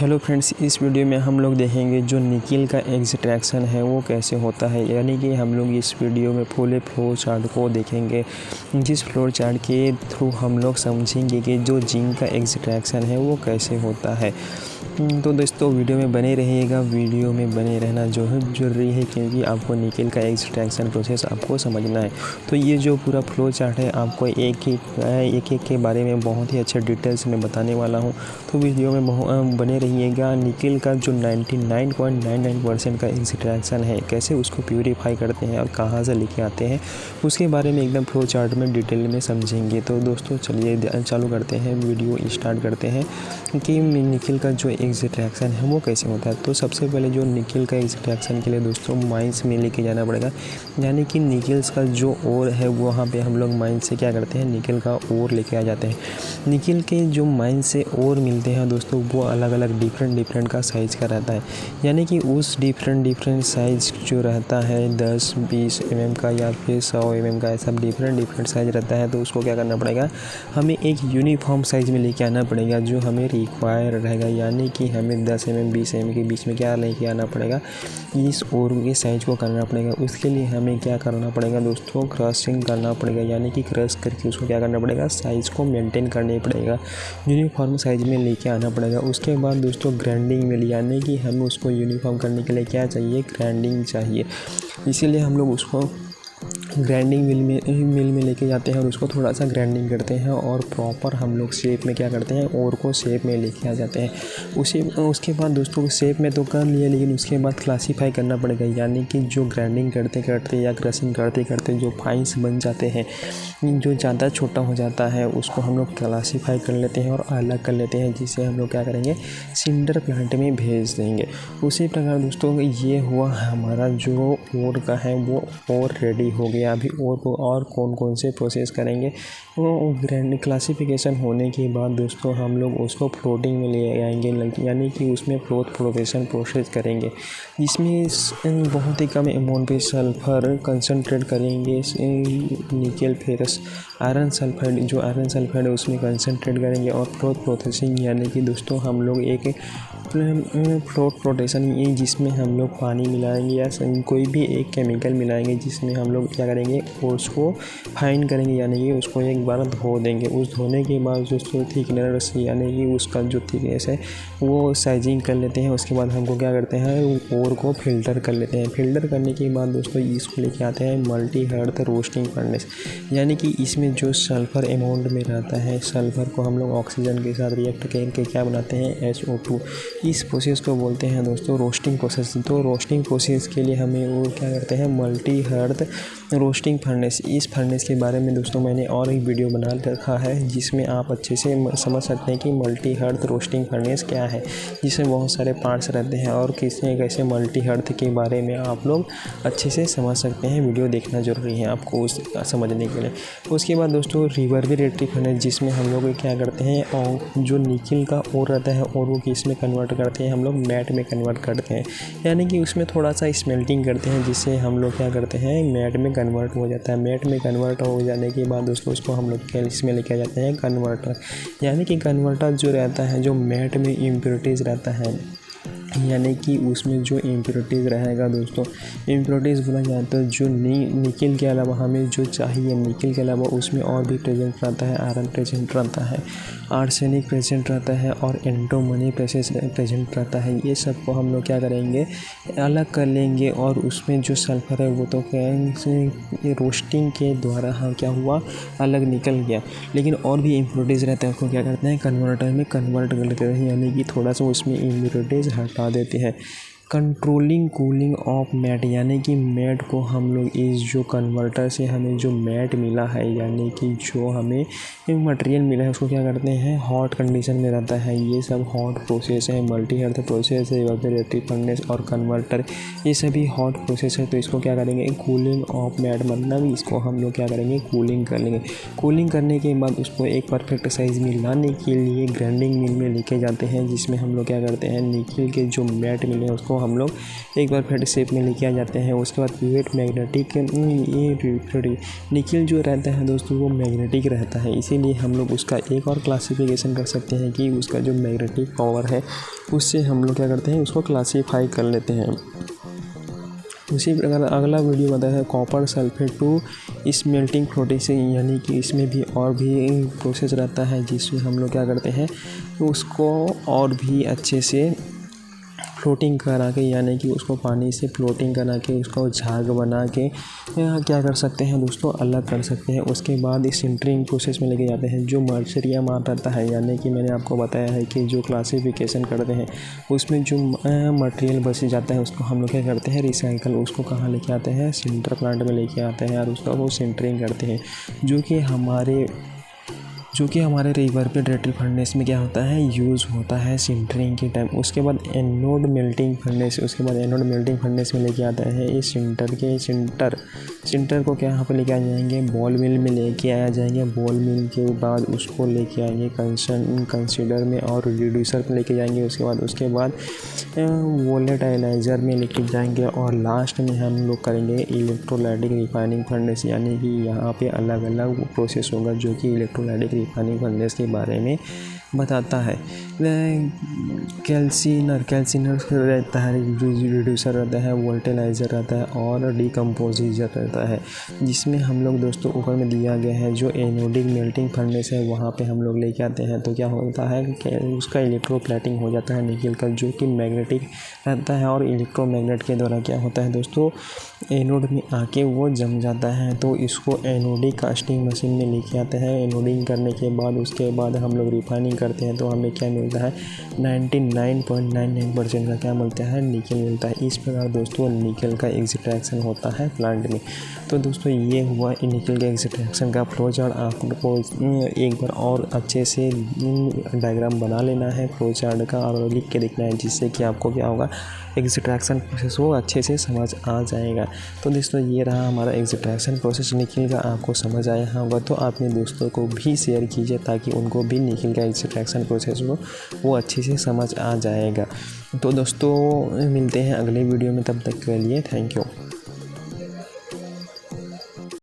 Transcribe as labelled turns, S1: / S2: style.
S1: Hello friends, इस video में हम लोग देखेंगे जो निकिल का एक्सट्रैक्शन है वो कैसे होता है। यानी कि हम लोग इस वीडियो में फुल फ्लो चार्ट को देखेंगे, जिस फ्लो चार्ट के थ्रू हम लोग समझेंगे कि जो जिंक का एक्सट्रैक्शन है वो कैसे होता है। तो दोस्तों वीडियो में बने रहिएगा। वीडियो में बने रहना जो है ज़रूरी है, क्योंकि आपको निकिल का एक्सट्रैक्शन प्रोसेस आपको समझना है। तो ये जो पूरा फ्लो चार्ट है आपको एक के बारे में बहुत ही अच्छे डिटेल्स में बताने वाला हूँ। तो वीडियो में बने रहिएगा। निकिल का जो 99.99% का एक्सट्रैक्शन है, कैसे उसको प्यूरीफाई करते हैं और कहाँ से लेके आते हैं, उसके बारे में एकदम फ्लो चार्ट में डिटेल में समझेंगे। तो दोस्तों चलिए चालू करते हैं, वीडियो स्टार्ट करते हैं कि निकिल का जो एक्सट्रैक्शन है वो कैसे होता है। तो सबसे पहले जो निकिल का एक्सट्रैक्शन के लिए दोस्तों माइंस में लेके जाना पड़ेगा। यानी कि निकिल्स का जो ओर है वहाँ पे हम लोग माइंस से क्या करते हैं, निकिल का ओर लेके आ जाते हैं। निकिल के जो माइंस से ओर मिलते हैं दोस्तों, वो अलग अलग डिफरेंट का साइज़ का रहता है। यानी कि उस डिफरेंट साइज़ जो रहता है 10-20 mm का या फिर 100 mm का, ऐसा डिफरेंट साइज़ रहता है। तो उसको क्या करना पड़ेगा, हमें एक यूनिफॉर्म साइज़ में लेके आना पड़ेगा जो हमें रिक्वायर रहेगा। यानी कि हमें 10 mm 20 mm के बीच में क्या लेके आना पड़ेगा, इस ओर के साइज़ को करना पड़ेगा। उसके लिए हमें क्या करना पड़ेगा दोस्तों, क्रशिंग करना पड़ेगा। यानी कि क्रश करके उसको क्या करना पड़ेगा, साइज़ को मेंटेन करना पड़ेगा, यूनिफॉर्म साइज़ में लेके आना पड़ेगा। उसके बाद दोस्तों ग्राइंडिंग मिल, यानी कि हमें उसको यूनिफॉर्म करने के लिए क्या चाहिए, ग्राइंडिंग चाहिए। इसीलिए हम लोग उसको ग्राइंडिंग मिल में लेके जाते हैं और उसको थोड़ा सा ग्राइंडिंग करते हैं और प्रॉपर हम लोग शेप में क्या करते हैं, और को शेप में लेके आ जाते हैं। उसके बाद दोस्तों शेप में तो कर लिए, लेकिन उसके बाद क्लासीफाई करना पड़ेगा। यानी कि जो ग्राइंडिंग करते करते या क्रशिंग करते करते जो फाइन्स बन जाते हैं, जो ज़्यादा छोटा हो जाता है, उसको हम लोग क्लासीफाई कर लेते हैं और अलग कर लेते हैं, जिसे हम लोग क्या करेंगे, सिंडर प्लांट में भेज देंगे। उसी प्रकार दोस्तों ये हुआ हमारा जो ओर का है वो और रेडी हो गया। अभी और को और कौन से प्रोसेस करेंगे, वो ग्रैंड क्लासिफिकेशन होने के बाद दोस्तों हम लोग उसको फ्लोटिंग में ले आएंगे। यानी कि उसमें फ्लोटेशन प्रोसेस करेंगे, जिसमें बहुत ही कम अमाउंट पे सल्फ़र कंसनट्रेट करेंगे। निकल फेरस आयरन सल्फाइड, जो आयरन सल्फाइड है उसमें कंसनट्रेट करेंगे। और फ्लोट प्रोसेसिंग यानी कि दोस्तों हम लोग एक फ्लोट प्रोटेशन, जिसमें हम लोग पानी मिलाएंगे या कोई भी एक केमिकल मिलाएंगे, जिसमें हम लोग क्या करेंगे, उसको फाइन करेंगे। यानी कि उसको एक बार धो देंगे। उस धोने के बाद दोस्तों थिकनेस, यानी कि उसका जो थिकनेस है वो साइजिंग कर लेते हैं। उसके बाद हमको क्या करते हैं, ओर को फिल्टर कर लेते हैं। फिल्टर करने के बाद दोस्तों इसको लेके आते हैं मल्टी हर्थ रोस्टिंग फर्नेस। यानी कि इसमें जो सल्फ़र अमाउंट में रहता है, सल्फ़र को हम लोग ऑक्सीजन के साथ रिएक्ट करके क्या बनाते हैं, SO2। इस प्रोसेस को बोलते हैं दोस्तों रोस्टिंग प्रोसेस। तो रोस्टिंग प्रोसेस के लिए हमें वो क्या करते हैं, मल्टी हर्थ रोस्टिंग फर्नेस। इस फर्नेस के बारे में दोस्तों मैंने और एक वीडियो बना रखा है, जिसमें आप अच्छे से समझ सकते हैं कि मल्टी हर्थ रोस्टिंग फर्नेस क्या है, जिसमें बहुत सारे पार्ट्स रहते हैं और कैसे मल्टी हर्थ के बारे में आप लोग अच्छे से समझ सकते हैं। वीडियो देखना ज़रूरी है आपको उस समझने के लिए। उसके बाद दोस्तों रिवर्बरेटरी फर्नेस, जिसमें हम लोग क्या करते हैं, और जो निकिल का ओर रहता है और वो किस में कन्वर्ट करते हैं, हम लोग मैट में कन्वर्ट करते हैं। यानी कि उसमें थोड़ा सा स्मेल्टिंग करते हैं, जिससे हम लोग क्या करते हैं, मैट में कन्वर्ट हो जाता है। मैट में कन्वर्ट हो जाने के बाद दोस्तों उसको हम लोग इसमें लेके आ जाते हैं कन्वर्टर। यानी कि कन्वर्टर जो रहता है, जो मैट में इम्प्योरिटीज़ रहता है, यानी कि उसमें जो इम्प्योरिटीज़ रहेगा दोस्तों, इम्प्योरिटीज़ बोला जाता है जो निकिल के अलावा हमें जो चाहिए, निकिल के अलावा उसमें और भी प्रेजेंट रहता है, आयरन प्रेजेंट रहता है, आर्सेनिक प्रेजेंट रहता है और एंटीमनी प्रेजेंट रहता है। ये सब को हम लोग क्या करेंगे, अलग कर लेंगे। और उसमें जो सल्फ़र है वो तो क्या रोस्टिंग के द्वारा हाँ क्या हुआ, अलग निकल गया। लेकिन और भी इम्प्योरिटीज़ रहता है, उसको क्या करते हैं, कन्वर्टर में कन्वर्ट कर लेते हैं। यानी कि थोड़ा सा उसमें इम्प्योरिटीज़ हटा देते हैं। कंट्रोलिंग कूलिंग ऑफ मैट, यानी कि मैट को हम लोग इस जो कन्वर्टर से हमें जो मैट मिला है, यानी कि जो हमें मटेरियल मिला है, उसको क्या करते हैं, हॉट कंडीशन में रहता है। ये सब हॉट प्रोसेस है, मल्टी हर्थ प्रोसेस है, रिवर्बरेटरी फर्नेस और कन्वर्टर, ये सभी हॉट प्रोसेस है। तो इसको क्या करेंगे, कूलिंग ऑफ मैट, मतलब इसको हम लोग क्या करेंगे, कूलिंग कर लेंगे। कूलिंग करने के बाद उसको एक परफेक्ट साइज़ में लाने के लिए ग्राइंडिंग मिल में लेके जाते हैं, जिसमें हम लोग क्या करते हैं, निकिल के जो मैट मिले हैं उसको हम लोग एक बार फिर शेप में लेके आ जाते हैं। उसके बाद प्योर मैग्नेटिक ये निकिल जो रहता है दोस्तों वो मैग्नेटिक रहता है, इसीलिए हम लोग उसका एक और क्लासिफिकेशन कर सकते हैं कि उसका जो मैग्नेटिक पावर है उससे हम लोग क्या करते हैं, उसको क्लासीफाई कर लेते हैं। उसी प्रकार अगला वीडियो बताया है copper sulphate to smelting processing, यानी कि इसमें भी और भी प्रोसेस रहता है जिसमें हम लोग क्या करते हैं, उसको और भी अच्छे से फ्लोटिंग करा के, यानी कि उसको पानी से फ्लोटिंग करा के उसको झाग बना के क्या कर सकते हैं दोस्तों, अलग कर सकते हैं। उसके बाद इस सिंटरिंग प्रोसेस में लेके जाते हैं। जो मर्सरिया माल रहता है, यानी कि मैंने आपको बताया है कि जो क्लासिफिकेशन करते हैं उसमें जो मटेरियल बच जाता है उसको हम लोग क्या करते हैं, रिसाइकल, उसको कहाँ लेके आते हैं, सिंटर प्लांट में लेके आते हैं और उसका वो सिंटरिंग करते हैं, जो कि हमारे रिवर्बरेटरी फर्नेस में क्या होता है, यूज़ होता है सिंटरिंग के टाइम। उसके बाद एनोड मेल्टिंग फर्नेस में लेके आता है इस सिंटर को क्या यहाँ पे लेके आ जाएंगे, बॉल मिल में लेके आया जाएंगे। बॉल मिल के बाद उसको लेके आएंगे कंसीडर में और रिड्यूसर में लेके जाएंगे। उसके बाद वोलेटाइलाइज़र में लेके जाएंगे और लास्ट में हम लोग करेंगे इलेक्ट्रोलाइटिक रिफाइनिंग फर्नेस, यानी कि यहाँ पे अलग अलग प्रोसेस होगा जो कि इलेक्ट्रोलाइटिक रिफाइनिंग फर्नेस के बारे में बताता है। कैल्सिनर रहता है, रिड्यूसर रहता है, वोल्टेलाइज़र रहता है और डिकम्पोजिजर रहता है, जिसमें हम लोग दोस्तों ऊपर में दिया गया है जो एनोडिक मेल्टिंग फर्नेस है वहाँ पे हम लोग लेके आते हैं। तो क्या होता है कि उसका इलेक्ट्रोप्लेटिंग हो जाता है निकल का, जो कि मैग्नेटिक रहता है और इलेक्ट्रोमैग्नेट के द्वारा क्या होता है दोस्तों, एनोड में आके वो जम जाता है। तो इसको एनोडिक कास्टिंग मशीन में लेके आते हैं। एनोडिंग करने के बाद उसके बाद हम लोग रिफाइनिंग करते हैं तो हमें क्या मिलता है, 99.99% का क्या मिलता है, निकल मिलता है। इस प्रकार दोस्तों निकल का एक्सट्रैक्शन होता है प्लांट में। तो दोस्तों ये हुआ निकल के एक्सट्रैक्शन का फ्लो चार्ट। आपको एक बार और अच्छे से डायग्राम बना लेना है फ्लो चार्ट का और लिख के देखना है, जिससे कि आपको क्या होगा, एक्सट्रैक्शन प्रोसेस वो अच्छे से समझ आ जाएगा। तो दोस्तों ये रहा हमारा एक्सट्रैक्शन प्रोसेस निकल का, आपको समझ आया होगा तो अपने दोस्तों को भी शेयर कीजिए ताकि उनको भी निकल का एक्सट्रैक्शन प्रोसेस वो अच्छे से समझ आ जाएगा। तो दोस्तों मिलते हैं अगले वीडियो में, तब तक के लिए थैंक यू।